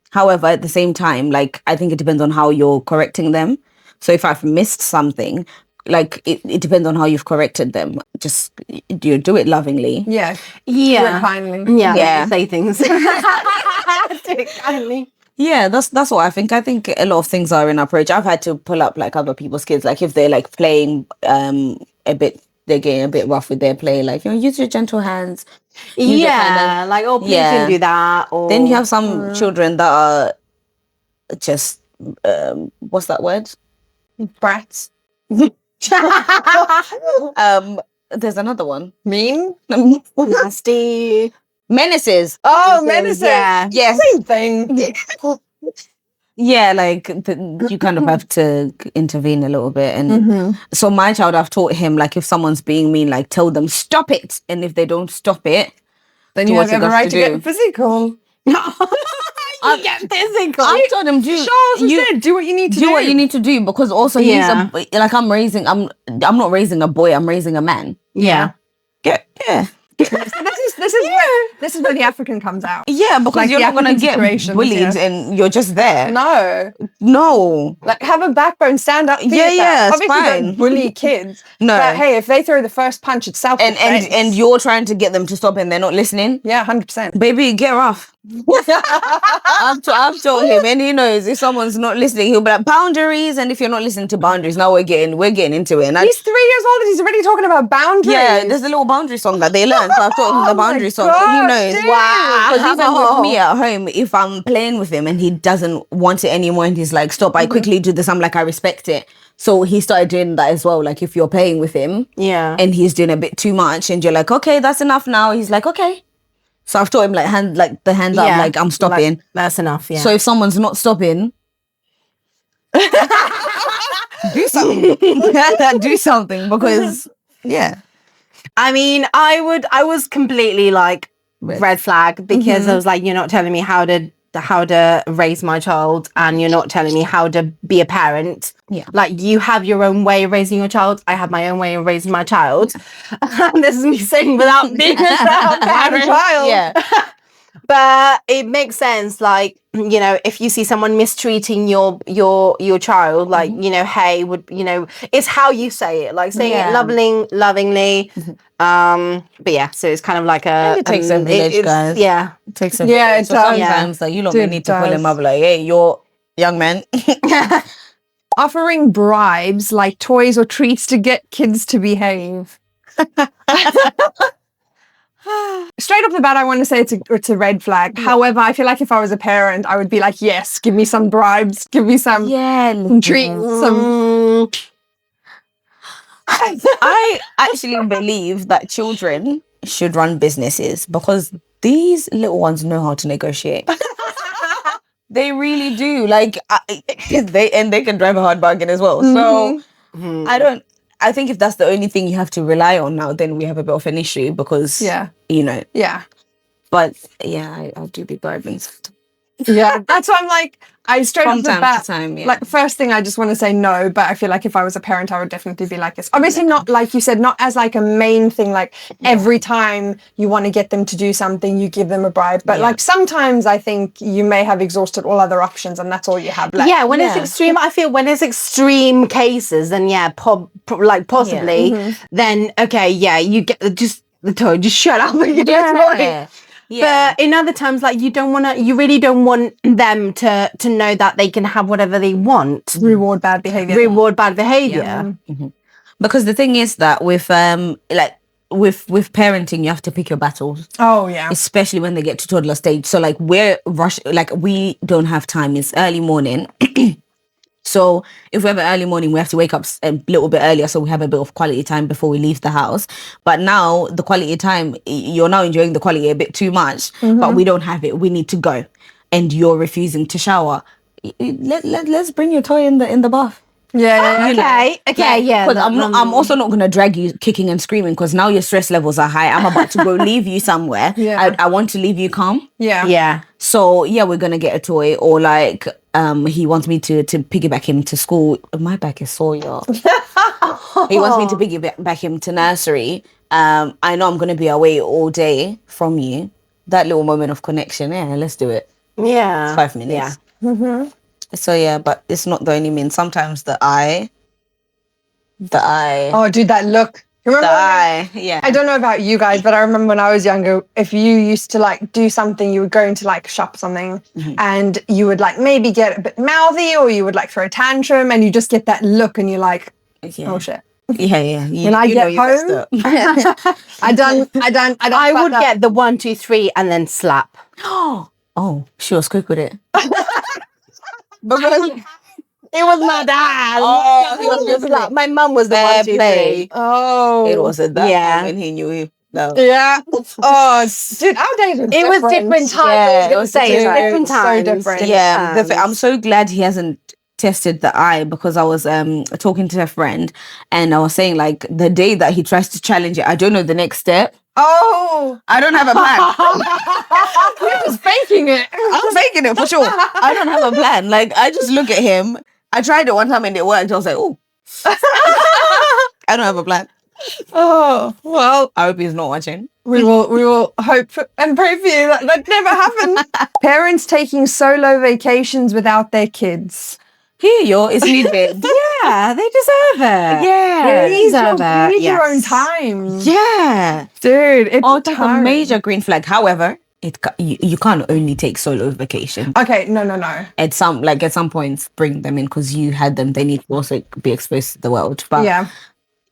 However, at the same time, like I think it depends on how you're correcting them. So if I've missed something, like it depends on how you've corrected them. Just you do it lovingly. Yeah. Yeah. Do it kindly. Yeah. Say things. Do it kindly. Yeah, that's what I think. I think a lot of things are in approach. I've had to pull up like other people's kids, like if they're like playing a bit, they're getting a bit rough with their play, like, you know, use your gentle hands. Yeah, like, oh, please don't do that. Or Then you have some children that are just what's that word? Brats. There's another one. Mean. nasty. Menaces. Oh, menaces. Yeah. Yes. Same thing. Yeah, like you kind of have to intervene a little bit. And so my child, I've taught him, like, if someone's being mean, like, tell them stop it. And if they don't stop it, Then you have every right to get physical. You get physical. I told him, do what you need to do. do what you need to do, because also he's I'm not raising a boy, I'm raising a man. Yeah. Yeah. This is where the African comes out. Yeah, because Like you're the not gonna African get situations, bullied yeah. and you're just there. No. Like, have a backbone, stand up for yourself. Yeah, it's Obviously, fine. don't bully kids. No. But hey, if they throw the first punch, it's self-defense. And you're trying to get them to stop and they're not listening. Yeah, 100%. Baby, get rough. I've told him, and he knows if someone's not listening, he'll be like, boundaries. And if you're not listening to boundaries, now we're getting into it. And He's 3 years old and he's already talking about boundaries. yeah, there's a little boundary song that they learned. So I've taught him the boundary song. So he gosh, knows. dude. Wow. Because even with me at home, if I'm playing with him and he doesn't want it anymore and he's like, stop, I quickly do this. I'm like, I respect it. So he started doing that as well. Like, if you're playing with him and he's doing a bit too much and you're like, okay, that's enough now. He's like, okay. So I've taught him like the hands up, like, I'm stopping. Like, that's enough. Yeah. So if someone's not stopping, do something. Do something, because I mean, I was completely like red flag, because I was like, you're not telling me how to raise my child, and you're not telling me how to be a parent. Yeah. Like, you have your own way of raising your child. I have my own way of raising my child. And this is me saying without being a parent. child. Yeah. But it makes sense, like, you know, if you see someone mistreating your child, like, you know, hey, it's how you say it, like saying it lovingly. But yeah, so it's kind of like It takes a village, guys. Yeah. It takes a Yeah, village. it So does. sometimes like, you lot Dude, may need to pull does. him up, like, hey, young men. Offering bribes like toys or treats to get kids to behave. Straight off the bat, I want to say it's a red flag. However, I feel like if I was a parent, I would be like, yes, give me some bribes, give me some treats, some. I actually believe that children should run businesses because these little ones know how to negotiate. They really do. Like they can drive a hard bargain as well. So I think if that's the only thing you have to rely on now, then we have a bit of an issue because you know. Yeah. But yeah, I do be bribing. Yeah, that's why I'm like, I straight off the From time bat, to time, yeah. like first thing I just want to say no, but I feel like if I was a parent, I would definitely be like this. Obviously not like you said, not as like a main thing, like every time you want to get them to do something, you give them a bribe. But like sometimes I think you may have exhausted all other options and that's all you have left. Yeah, when it's extreme, I feel when it's extreme cases, then possibly, then okay, you get just the toy, just shut up and get the toy. Yeah. But in other times, like you really don't want them to know that they can have whatever they want. Reward bad behavior. Yeah. Because the thing is that with with parenting, you have to pick your battles. Oh yeah. Especially when they get to toddler stage. So like we don't have time. It's early morning. So if we have an early morning, we have to wake up a little bit earlier so we have a bit of quality time before we leave the house. But now the quality time, you're now enjoying the quality a bit too much, but we don't have it. We need to go. And you're refusing to shower. Let's bring your toy in the bath. Yeah. Okay. Yeah. Because I'm also not going to drag you kicking and screaming because now your stress levels are high. I'm about to go leave you somewhere. Yeah. I want to leave you calm. Yeah. So we're going to get a toy or like he wants me to piggyback him to school. My back is sore, y'all. He wants me to piggyback him to nursery. I know I'm going to be away all day from you. That little moment of connection. Yeah, let's do it. Yeah. 5 minutes. Yeah. So but it's not the only means. Sometimes the eye. Oh, dude, that look. Remember I don't know about you guys, but I remember when I was younger, if you used to like do something, you would go into like a shop or something and you would like maybe get a bit mouthy or you would like throw a tantrum and you just get that look and you're like, oh shit. Yeah. When I get home, I would get the 1, 2, 3 and then slap. Oh, she was quick with it. Because it was my dad. Oh, he was just like my mum was the 1, 2, 3. Oh, it was at that when he knew him. No. Yeah. Oh, dude, our days were different. It was different times. Yeah, it was different times. So different. Yeah. I'm so glad he hasn't tested the eye because I was talking to a friend and I was saying like the day that he tries to challenge it, I don't know the next step. Oh, I don't have a plan. He was faking it. I'm faking it for sure. I don't have a plan. Like I just look at him. I tried it one time and it worked. I was like, oh, I don't have a plan. Oh, well, I hope he's not watching. We will hope and pray for you that never happened. Parents taking solo vacations without their kids. Here, it's needed. Yeah, they deserve it. Yeah, they deserve it. You need your own time. Yeah, dude, it's that's a major green flag. However, you can't only take solo vacation. Okay, no. At some points, bring them in because you had them. They need to also be exposed to the world. But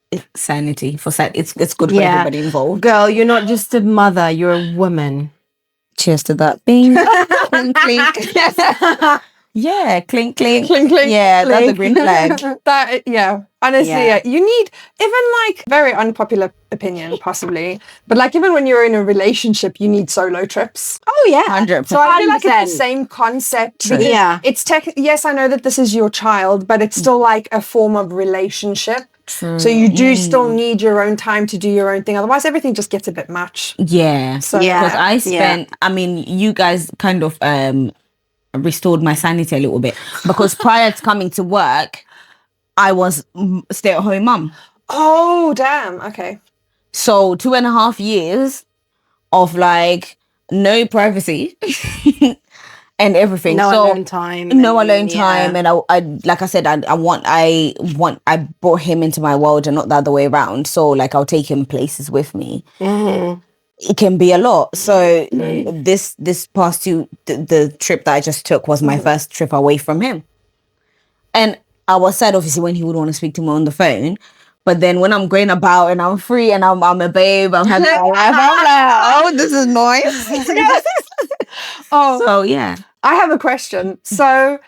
it's sanity for it's good for everybody involved. Girl, you're not just a mother. You're a woman. Cheers to that. Bing. Clink, clink. Yeah, clink, clink. Clink, clink. Yeah, that's a green flag. Honestly, you need, even like, very unpopular opinion, possibly, but like even when you're in a relationship, you need solo trips. Oh, yeah. 100%. So I feel like it's the same concept. Yeah. It's yes, I know that this is your child, but it's still like a form of relationship. True. So you do still need your own time to do your own thing. Otherwise, everything just gets a bit much. Yeah. So, because I spent, I mean, you guys kind of restored my sanity a little bit because prior to coming to work, I was stay-at-home mum. Oh, damn. Okay. So 2.5 years of like no privacy and everything. No so, alone time. No alone time. And I like I said, I brought him into my world and not the other way around. So like I'll take him places with me. Mm-hmm. it can be a lot. So this past the trip that I just took was my first trip away from him. And I was sad, obviously, when he would want to speak to me on the phone. But then when I'm going about and I'm free and I'm a babe, I'm having my life, I'm like, oh, this is nice. So, yeah. I have a question. So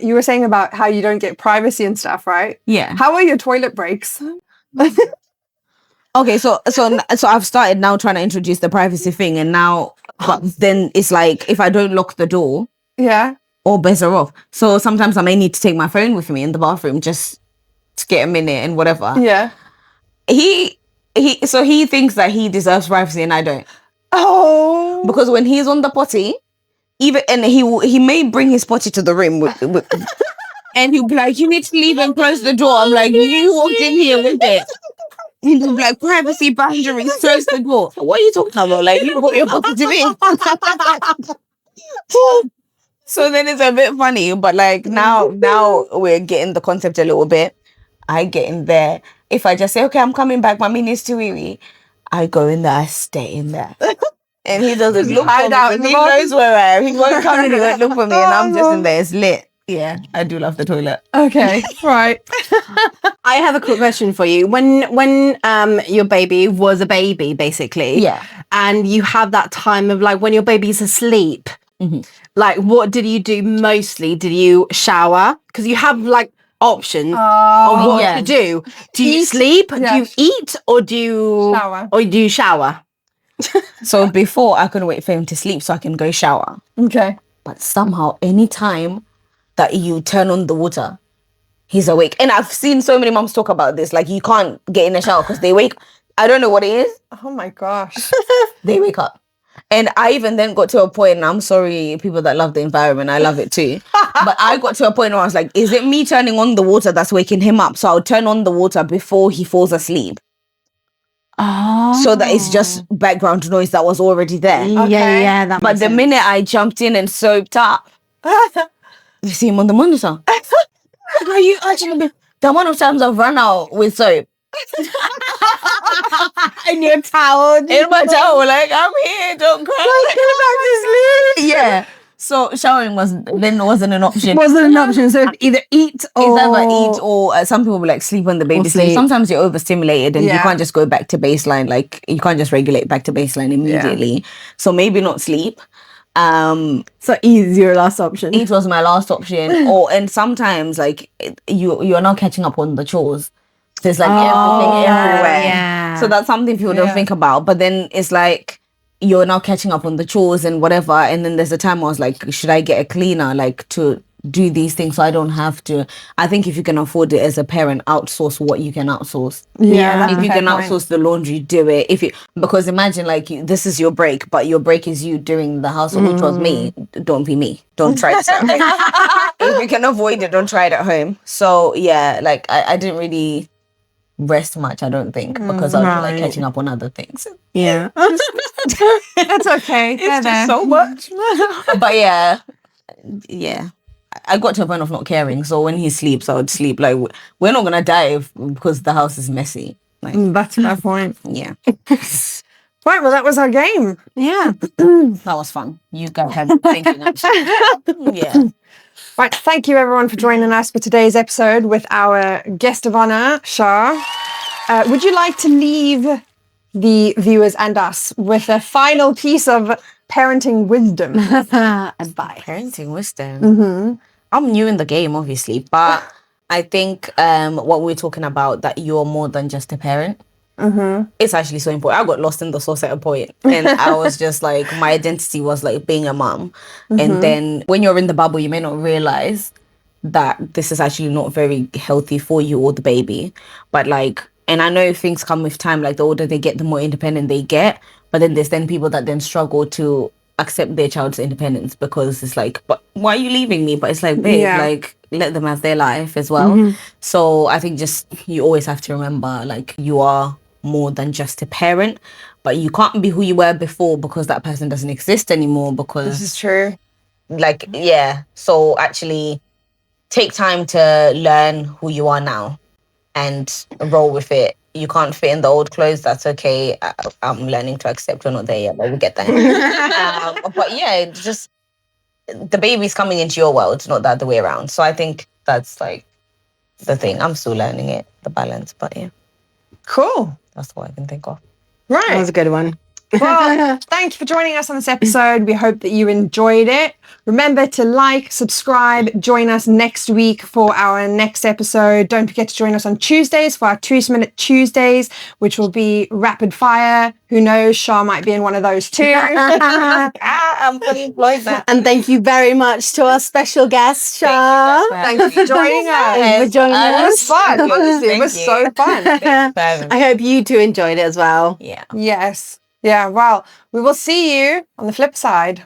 you were saying about how you don't get privacy and stuff, right? Yeah. How are your toilet breaks? Okay, so I've started now trying to introduce the privacy thing, and now, but then it's like if I don't lock the door, Yeah. all bets are off. So sometimes I may need to take my phone with me in the bathroom just to get a minute and whatever. Yeah. He thinks that he deserves privacy and I don't, Oh. because when he's on the potty, he may bring his potty to the room and he'll be like, you need to leave and close the door. I'm like, you walked in here with it. And he'll be like, privacy boundaries, close the door. What are you talking about? Like, you got your potty to me. So then it's a bit funny, but like now we're getting the concept a little bit. I get in there. If I just say, okay, I'm coming back, mommy needs to wee-wee, I go in there, I stay in there. And he doesn't look for me. He knows where I am. He won't come in, he won't look for me, and I'm just in there. It's lit. Yeah, I do love the toilet. Okay, right. I have a quick question for you. When your baby was a baby, basically, Yeah. and you have that time of like when your baby's asleep, like what did you do mostly? Did you shower? Because you have like options of what yeah. to do. Do you Eat. sleep? Yeah. Do you eat? Or do you Shower. Or do you shower? So before I couldn't wait for him to sleep so I can go shower. Okay. But somehow, anytime that you turn on the water, he's awake. And I've seen so many moms talk about this. Like, you can't get in the shower because they wake. I don't know what it is. Oh my gosh. They wake up. And I even then got to a point, and I'm sorry, people that love the environment, I love it too. But I got to a point where I was like, is it me turning on the water that's waking him up? So I'll turn on the water before he falls asleep. Oh. So that it's just background noise that was already there. Okay. Yeah, that But makes the sense. minute I jumped in and soaped up, you see him on the monitor. Are you actually? The amount of times I've run out with soap. In your towel. In my towel, like, I'm here, don't cry. Yeah. So showering wasn't an option. Wasn't an option. So either eat or... It's either eat or some people will like sleep when the baby's sleep. sleep. Sometimes you're overstimulated and you Yeah. can't just go back to baseline. Like, you can't just regulate back to baseline immediately. So maybe not sleep. So eat is your last option. It was my last option. And sometimes like you're now catching up on the chores. There's like everything everywhere. yeah. So that's something people don't think about. But then it's like you're now catching up on the chores and whatever. And then there's a time I was like, should I get a cleaner like to do these things so I don't have to? I think if you can afford it as a parent, outsource what you can outsource. Yeah, that's If a you fair can point. outsource the laundry, do it. Because imagine like this is your break, but your break is you doing the household, which was me. Don't be me. Don't try this at home. If you can avoid it, don't try it at home. So yeah, like I didn't really rest much, I don't think, because I was like catching up on other things. Yeah. That's okay. It's just so much. But yeah. I got to a point of not caring. So when he sleeps, I would sleep. Like, we're not gonna die because the house is messy. Like, That's my point. yeah, Right, well, that was our game. Yeah. that was fun. You guys had thinking. Yeah. Right, thank you everyone for joining us for today's episode with our guest of honor, Shah. Would you like to leave the viewers and us with a final piece of parenting wisdom? Advice. Parenting wisdom. I'm new in the game, obviously, but I think what we're talking about, that you're more than just a parent. It's actually so important. I got lost in the sauce at a point, and I was just like, my identity was like being a mom. And then when you're in the bubble, you may not realize that this is actually not very healthy for you or the baby. But like, and I know things come with time, like the older they get, the more independent they get. But then there's then people that then struggle to accept their child's independence, because it's like, but why are you leaving me? But it's like, babe, like, let them have their life as well. So I think just, you always have to remember, like, you are more than just a parent, but you can't be who you were before because that person doesn't exist anymore. Because This is true. like, yeah, so actually take time to learn who you are now and roll with it you can't fit in the old clothes, that's okay. I'm learning to accept you're not there yet, but we'll get there. But yeah, it's just the baby's coming into your world, not the other way around. So I think that's like the thing. I'm still learning it, the balance, but yeah. Cool. That's what I can think of. Right. That was a good one. Well, thank you for joining us on this episode. We hope that you enjoyed it. Remember to like, subscribe, join us next week for our next episode. Don't forget to join us on Tuesdays for our 2-minute Tuesdays, which will be rapid fire. Who knows? Shah might be in one of those too. I'm fully employed now. And thank you very much to our special guest, Shah. Thank you for joining us. Thank you for joining It was us. fun. Honestly, it was so fun. I hope you two enjoyed it as well. Yeah. Yes. Yeah, well, we will see you on the flip side.